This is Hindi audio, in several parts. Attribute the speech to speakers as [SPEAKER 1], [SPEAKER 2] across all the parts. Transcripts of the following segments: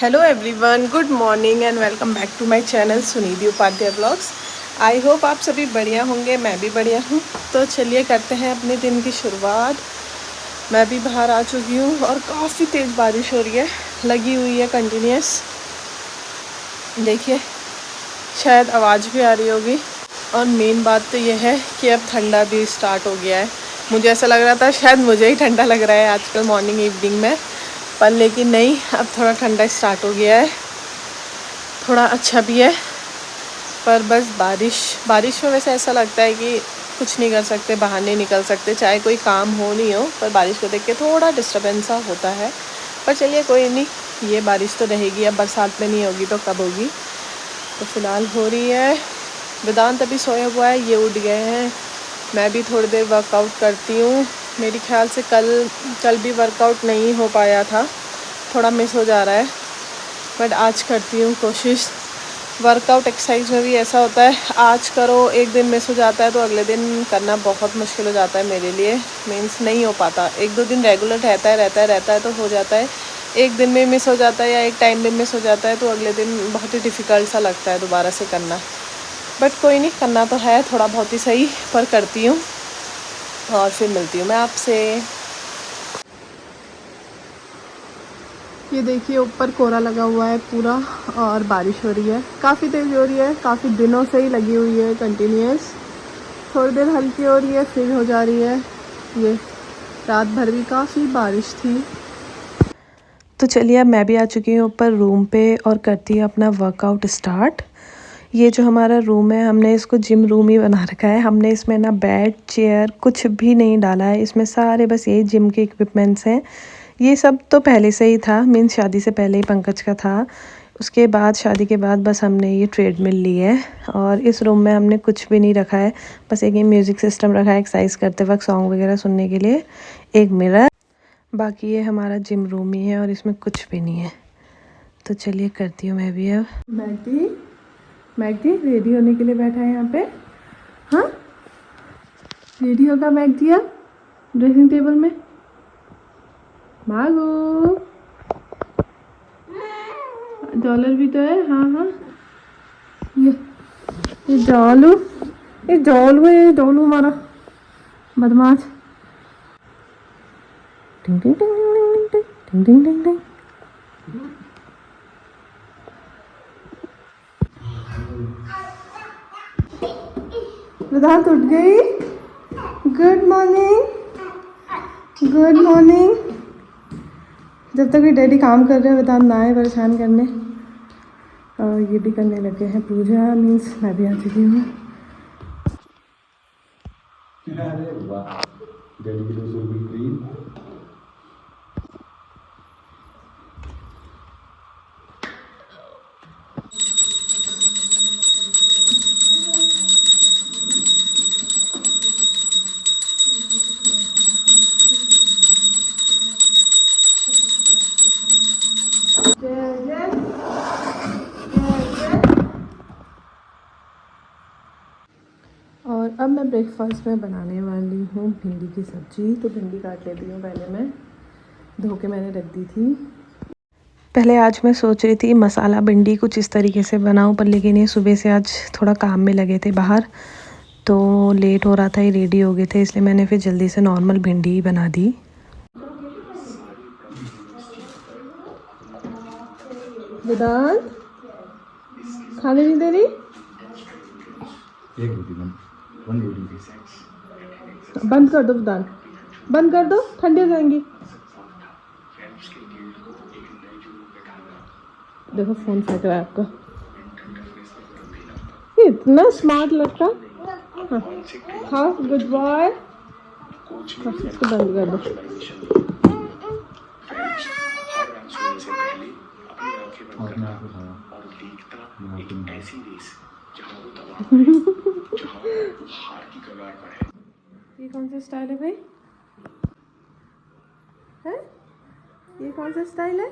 [SPEAKER 1] Hello everyone, good morning and welcome back to my channel Sunidhi Upadhyay vlogs. I hope आप सभी बढ़िया होंगे, मैं भी बढ़िया हूँ। तो चलिए करते हैं अपने दिन की शुरुआत। मैं भी बाहर आ चुकी हूँ और काफ़ी तेज़ बारिश हो रही है, लगी हुई है कंटिन्यूस। देखिए शायद आवाज़ भी आ रही होगी। और मेन बात तो यह है कि अब ठंडा भी स्टार्ट हो गया है। मुझे ऐसा लग रहा था शायद मुझे ही ठंडा लग रहा है आजकल मॉर्निंग इवनिंग में, पर लेकिन नहीं, अब थोड़ा ठंडा स्टार्ट हो गया है। थोड़ा अच्छा भी है, पर बस बारिश में वैसे ऐसा लगता है कि कुछ नहीं कर सकते, बाहर नहीं निकल सकते, चाहे कोई काम हो नहीं हो। पर बारिश को देख के थोड़ा डिस्टर्बेंस सा होता है। पर चलिए कोई नहीं, ये बारिश तो रहेगी। अब बरसात में नहीं होगी तो कब होगी। तो फ़िलहाल हो रही है। वेदांत अभी सोया हुआ है, ये उठ गए हैं। मैं भी थोड़ी देर वर्कआउट करती हूँ। मेरे ख्याल से कल भी वर्कआउट नहीं हो पाया था, थोड़ा मिस हो जा रहा है, बट आज करती हूँ कोशिश। वर्कआउट एक्सरसाइज में भी ऐसा होता है, आज करो, एक दिन मिस हो जाता है तो अगले दिन करना बहुत मुश्किल हो जाता है मेरे लिए। मीन्स नहीं हो पाता। एक दो दिन रेगुलर रहता है तो हो जाता है। एक दिन में मिस हो जाता है या एक टाइम में मिस हो जाता है तो अगले दिन बहुत ही डिफ़िकल्ट सा लगता है दोबारा से करना। बट कोई नहीं, करना तो है, थोड़ा बहुत ही सही, पर करती हूँ। और फिर मिलती हूँ मैं आपसे। ये देखिए ऊपर कोहरा लगा हुआ है पूरा, और बारिश हो रही है, काफ़ी तेज़ हो रही है, काफ़ी दिनों से ही लगी हुई है कंटिन्यूस। थोड़ी देर हल्की हो रही है, फिर हो जा रही है। ये रात भर भी काफ़ी बारिश थी। तो चलिए अब मैं भी आ चुकी हूँ ऊपर रूम पे और करती हूँ अपना वर्कआउट स्टार्ट। ये जो हमारा रूम है, हमने इसको जिम रूम ही बना रखा है। हमने इसमें ना बेड चेयर कुछ भी नहीं डाला है, इसमें सारे बस यही जिम के इक्विपमेंट्स हैं। ये सब तो पहले से ही था, मीन्स शादी से पहले ही पंकज का था। उसके बाद शादी के बाद बस हमने ये ट्रेडमिल ली है। और इस रूम में हमने कुछ भी नहीं रखा है, बस एक ये म्यूज़िक सिस्टम रखा है एक्सरसाइज करते वक्त सॉन्ग वगैरह सुनने के लिए, एक मिरर। बाकी ये हमारा जिम रूम ही है और इसमें कुछ भी नहीं है। तो चलिए करती हूँ मैं भी। अब मैगदी रेडी होने के लिए बैठा है यहाँ पे। हाँ, रेडी होगा मैगदी अब ड्रेसिंग टेबल में। मागो डॉलर भी तो है। हाँ हाँ, ये डॉलू, ये डॉलू हमारा बदमाश। टिंग टिंग टिंग टिंग टिंग टिंग टिंग टिंग टिंग। वेदांत उठ गई। Good morning, good morning. जब तक भी डैडी काम कर रहे हैं, वेदांत ना आए परेशान करने। और ये भी करने लगे हैं पूजा, मीन्स मैं भी आ चुकी हूँ। और अब मैं ब्रेकफास्ट में बनाने वाली हूँ भिंडी की सब्ज़ी। तो भिंडी काट लेती हूँ पहले मैं, धो के मैंने रख दी थी। पहले आज मैं सोच रही थी मसाला भिंडी कुछ इस तरीके से बनाऊँ, पर लेकिन ये सुबह से आज थोड़ा काम में लगे थे बाहर, तो लेट हो रहा था, ये रेडी हो गए थे, इसलिए मैंने फिर जल्दी से नॉर्मल भिंडी ही बना दी। वेदांत खाने नहीं दे रही। बंद कर दो वेदांत, बंद कर दो, ठंडी हो जाएंगी। देखो फोन फट रहा है आपका, ये इतना स्मार्ट लड़का। हाँ हाँ, गुड बॉय। इसको बंद कर दो। ये कौन सा स्टाइल है भाई? है ये कौन सा स्टाइल है?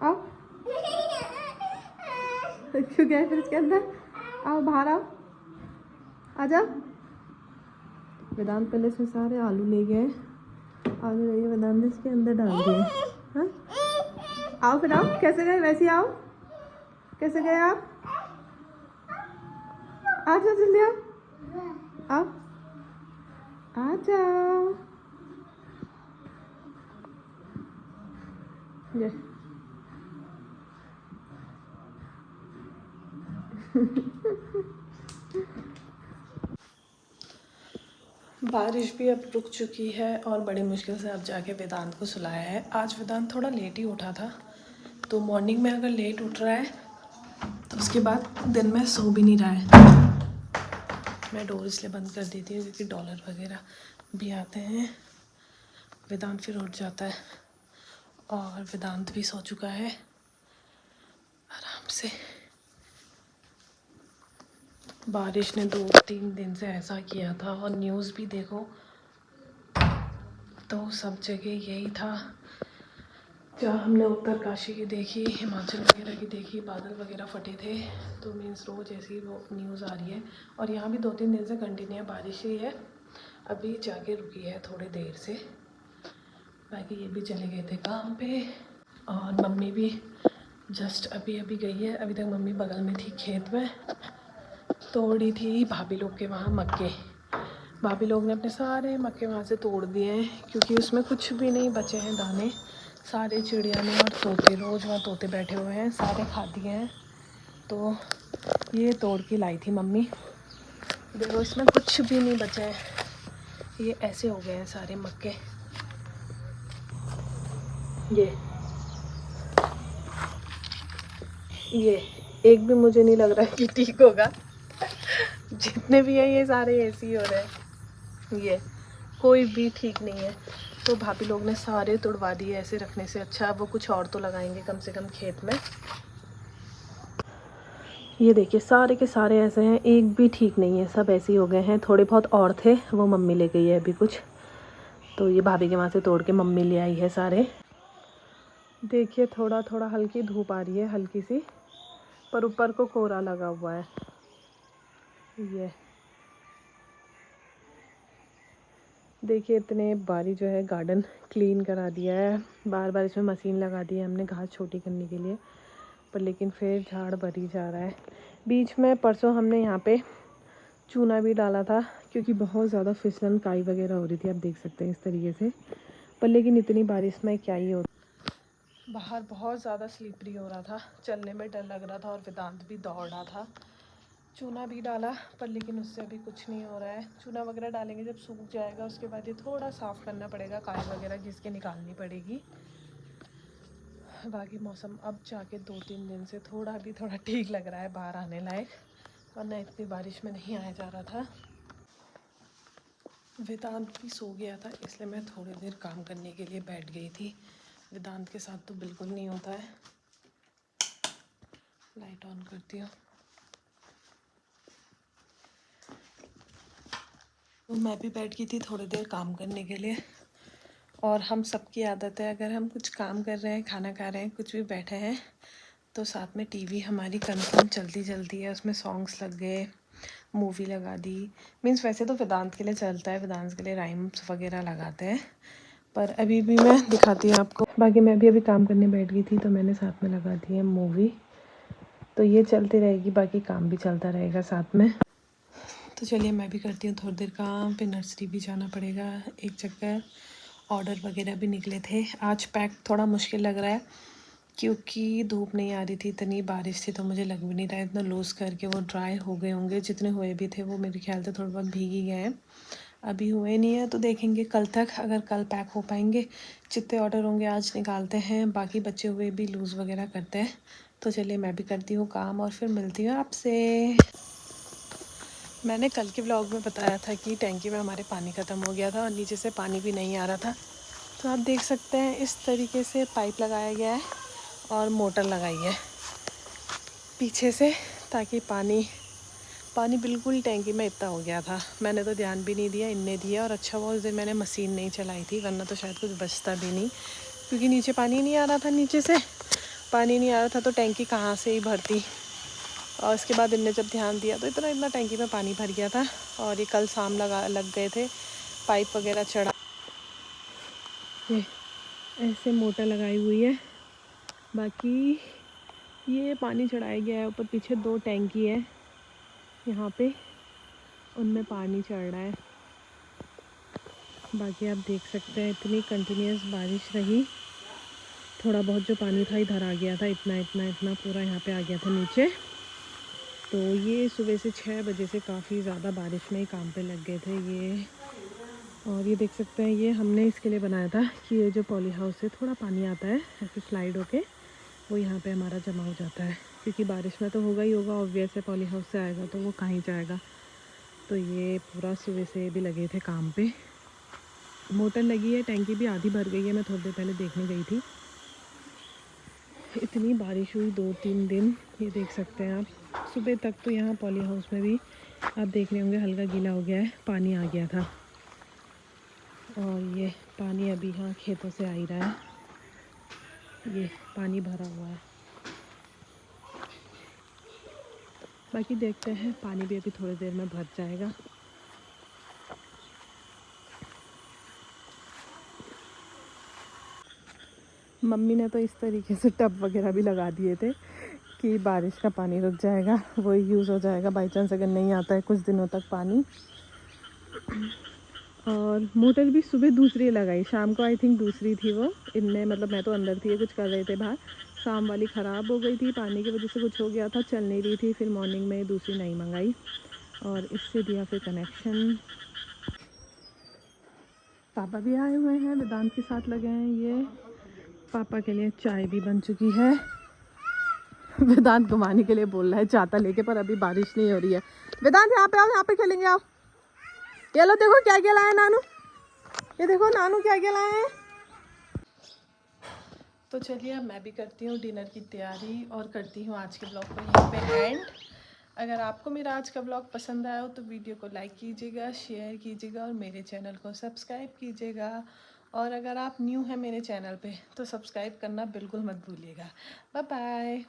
[SPEAKER 1] आओ, क्यों गए फिर इसके अंदर? आओ बाहर आओ, आजा। वेदांत पहले से सारे आलू ले गए, आलू ले गए, वेदांत ने इसके अंदर डाल दिए। हाँ आओ फिर आओ, कैसे गए वैसे आओ, कैसे गए आप, आ जाओ जल्दी आओ, आ जाओ। ये बारिश भी अब रुक चुकी है और बड़ी मुश्किल से अब जाके वेदांत को सुलाया है। आज वेदांत थोड़ा लेट ही उठा था, तो मॉर्निंग में अगर लेट उठ रहा है तो उसके बाद दिन में सो भी नहीं रहा है। मैं डोर इसलिए बंद कर देती हूँ क्योंकि डॉलर वगैरह भी आते हैं। वेदांत फिर उठ जाता है और वेदांत भी सो चुका है आराम से। बारिश ने 2-3 दिन से ऐसा किया था और न्यूज़ भी देखो तो सब जगह यही था। जहाँ हमने उत्तरकाशी की देखी, हिमाचल वगैरह की देखी, बादल वगैरह फटे थे, तो मीन्स रोज़ ऐसी वो न्यूज़ आ रही है। और यहाँ भी 2-3 दिन से कंटिन्यू बारिश ही है, अभी जाके रुकी है थोड़ी देर से। बाकी ये भी चले गए थे काम पे और मम्मी भी जस्ट अभी अभी गई है। अभी तक मम्मी बगल में थी खेत में, तोड़ी थी भाभी लोग के वहाँ मक्के। भाभी लोग ने अपने सारे मक्के वहाँ से तोड़ दिए हैं क्योंकि उसमें कुछ भी नहीं बचे हैं दाने। सारे चिड़िया ने और तोते, रोज़ वहाँ तोते बैठे हुए हैं, सारे खा दिए हैं। तो ये तोड़ के लाई थी मम्मी। देखो इसमें कुछ भी नहीं बचा है, ये ऐसे हो गए हैं सारे मक्के। ये एक भी मुझे नहीं लग रहा है कि ठीक होगा। जितने भी हैं ये सारे ऐसे ही हो रहे हैं, ये कोई भी ठीक नहीं है। तो भाभी लोग ने सारे तोड़वा दिए। ऐसे रखने से अच्छा वो कुछ और तो लगाएंगे कम से कम खेत में। ये देखिए सारे के सारे ऐसे हैं, एक भी ठीक नहीं है, सब ऐसे ही हो गए हैं। थोड़े बहुत और थे वो मम्मी ले गई है अभी कुछ, तो ये भाभी के वहाँ से तोड़ के मम्मी ले आई है सारे। देखिए थोड़ा थोड़ा हल्की धूप आ रही है, हल्की सी, पर ऊपर को कोहरा लगा हुआ है। ये देखिए इतने बारी जो है गार्डन क्लीन करा दिया है, बार बार इसमें मशीन लगा दी है हमने घास छोटी करने के लिए, पर लेकिन फिर झाड़ भरी जा रहा है। बीच में परसों हमने यहाँ पे चूना भी डाला था क्योंकि बहुत ज़्यादा फिसलन काई वगैरह हो रही थी, आप देख सकते हैं इस तरीके से। पर लेकिन इतनी बारिश में क्या ही हो, बाहर बहुत ज़्यादा स्लिपरी हो रहा था, चलने में डर लग रहा था और वेदांत भी दौड़ रहा था। चूना भी डाला पर लेकिन उससे अभी कुछ नहीं हो रहा है। चूना वगैरह डालेंगे जब सूख जाएगा, उसके बाद ये थोड़ा साफ़ करना पड़ेगा, काई वगैरह घिस के निकालनी पड़ेगी। बाकी मौसम अब जाके 2-3 दिन से थोड़ा ठीक लग रहा है, बाहर आने लायक, वरना इतनी बारिश में नहीं आया जा रहा था। वेदांत भी सो गया था इसलिए मैं थोड़ी देर काम करने के लिए बैठ गई थी। वेदांत के साथ तो बिल्कुल नहीं होता है। लाइट ऑन करती हूँ। तो मैं भी बैठ गई थी थोड़ी देर काम करने के लिए। और हम सबकी आदत है, अगर हम कुछ काम कर रहे हैं, खाना खा रहे हैं, कुछ भी बैठे हैं, तो साथ में टीवी हमारी कंफर्म चलती है, उसमें सॉन्ग्स लग गए, मूवी लगा दी। मीन्स वैसे तो वेदांत के लिए चलता है, वेदांत के लिए राइम्स वगैरह लगाते हैं, पर अभी भी मैं दिखाती हूँ आपको। बाकी मैं भी अभी काम करने बैठ गई थी तो मैंने साथ में लगा दी है मूवी, तो ये चलती रहेगी, बाकी काम भी चलता रहेगा साथ में। तो चलिए मैं भी करती हूँ थोड़ी देर काम, फिर नर्सरी भी जाना पड़ेगा एक चक्कर। ऑर्डर वगैरह भी निकले थे। आज पैक थोड़ा मुश्किल लग रहा है क्योंकि धूप नहीं आ रही थी, इतनी बारिश थी, तो मुझे लग भी नहीं रहा है इतना लूज़ करके वो ड्राई हो गए होंगे। जितने हुए भी थे वो मेरे ख्याल से थोड़ा बहुत भीग ही गए हैं, अभी हुए नहीं है, तो देखेंगे कल तक, अगर कल पैक हो पाएंगे। जितने ऑर्डर होंगे आज निकालते हैं, बाकी बचे हुए भी लूज़ वगैरह करते हैं। तो चलिए मैं भी करती हूँ काम और फिर मिलती हूँ आपसे। मैंने कल के व्लॉग में बताया था कि टैंकी में हमारे पानी ख़त्म हो गया था और नीचे से पानी भी नहीं आ रहा था। तो आप देख सकते हैं इस तरीके से पाइप लगाया गया है और मोटर लगाई है पीछे से, ताकि पानी बिल्कुल टैंकी में इतना हो गया था। मैंने तो ध्यान भी नहीं दिया, इनने दिया। और अच्छा हुआ उस दिन मैंने मशीन नहीं चलाई थी, वरना तो शायद कुछ बचता भी नहीं, क्योंकि नीचे पानी नहीं आ रहा था। नीचे से पानी नहीं आ रहा था तो टैंकी कहाँ से ही भरती। और इसके बाद इनने जब ध्यान दिया तो इतना टैंकी में पानी भर गया था। और ये कल शाम लग गए थे, पाइप वगैरह चढ़ा। ये ऐसे मोटर लगाई हुई है। बाकी ये पानी चढ़ाया गया है ऊपर, पीछे 2 टैंकी है यहाँ पे, उनमें पानी चढ़ रहा है। बाकी आप देख सकते हैं इतनी कंटिन्यूस बारिश रही। थोड़ा बहुत जो पानी था इधर आ गया था, इतना इतना इतना पूरा यहाँ पे आ गया था नीचे। तो ये सुबह से 6 बजे से काफ़ी ज़्यादा बारिश में ही काम पे लग गए थे ये। और ये देख सकते हैं, ये हमने इसके लिए बनाया था कि ये जो पॉली हाउस से थोड़ा पानी आता है ऐसे स्लाइड होके, वो यहाँ पे हमारा जमा हो जाता है, क्योंकि बारिश में तो होगा ही होगा, ऑब्वियस है, पॉली हाउस से आएगा तो वो कहीं जाएगा। तो ये पूरा सुबह से भी लगे थे काम पे। मोटर लगी है, टैंकी भी आधी भर गई है, मैं थोड़ी देर पहले देखने गई थी। इतनी बारिश हुई 2-3 दिन, ये देख सकते हैं आप। सुबह तक तो यहाँ पॉली हाउस में भी आप देख रहे होंगे हल्का गीला हो गया है, पानी आ गया था। और ये पानी अभी यहाँ खेतों से आ ही रहा है, ये पानी भरा हुआ है। बाकी देखते हैं, पानी भी अभी थोड़ी देर में भर जाएगा। मम्मी ने तो इस तरीके से टब वगैरह भी लगा दिए थे कि बारिश का पानी रुक जाएगा, वही यूज़ हो जाएगा बाई चांस अगर नहीं आता है कुछ दिनों तक पानी। और मोटर भी सुबह दूसरी लगाई, शाम को आई थिंक दूसरी थी वो। इनमें मतलब मैं तो अंदर थी, कुछ कर रहे थे बाहर। शाम वाली ख़राब हो गई थी, पानी की वजह से कुछ हो गया था, चल नहीं रही थी। फिर मॉर्निंग में दूसरी नई मंगाई और इससे दिया फिर कनेक्शन। पापा भी आए हुए हैं, वेदांत के साथ लगे हैं। ये पापा के लिए चाय भी बन चुकी है। वेदांत घुमाने के लिए बोल रहा है छाता लेके, पर अभी बारिश नहीं हो रही है। वेदांत यहाँ पे आओ, यहाँ पे खेलेंगे, आओ। ये लो, देखो क्या क्या लाया नानू, ये देखो नानू क्या क्या लाए हैं। तो चलिए अब मैं भी करती हूँ डिनर की तैयारी और करती हूँ आज के ब्लॉग को यहीं पे एंड। अगर आपको मेरा आज का ब्लॉग पसंद आया हो तो वीडियो को लाइक कीजिएगा, शेयर कीजिएगा और मेरे चैनल को सब्सक्राइब कीजिएगा। और अगर आप न्यू हैं मेरे चैनल पे तो सब्सक्राइब करना बिल्कुल मत भूलिएगा। Bye bye.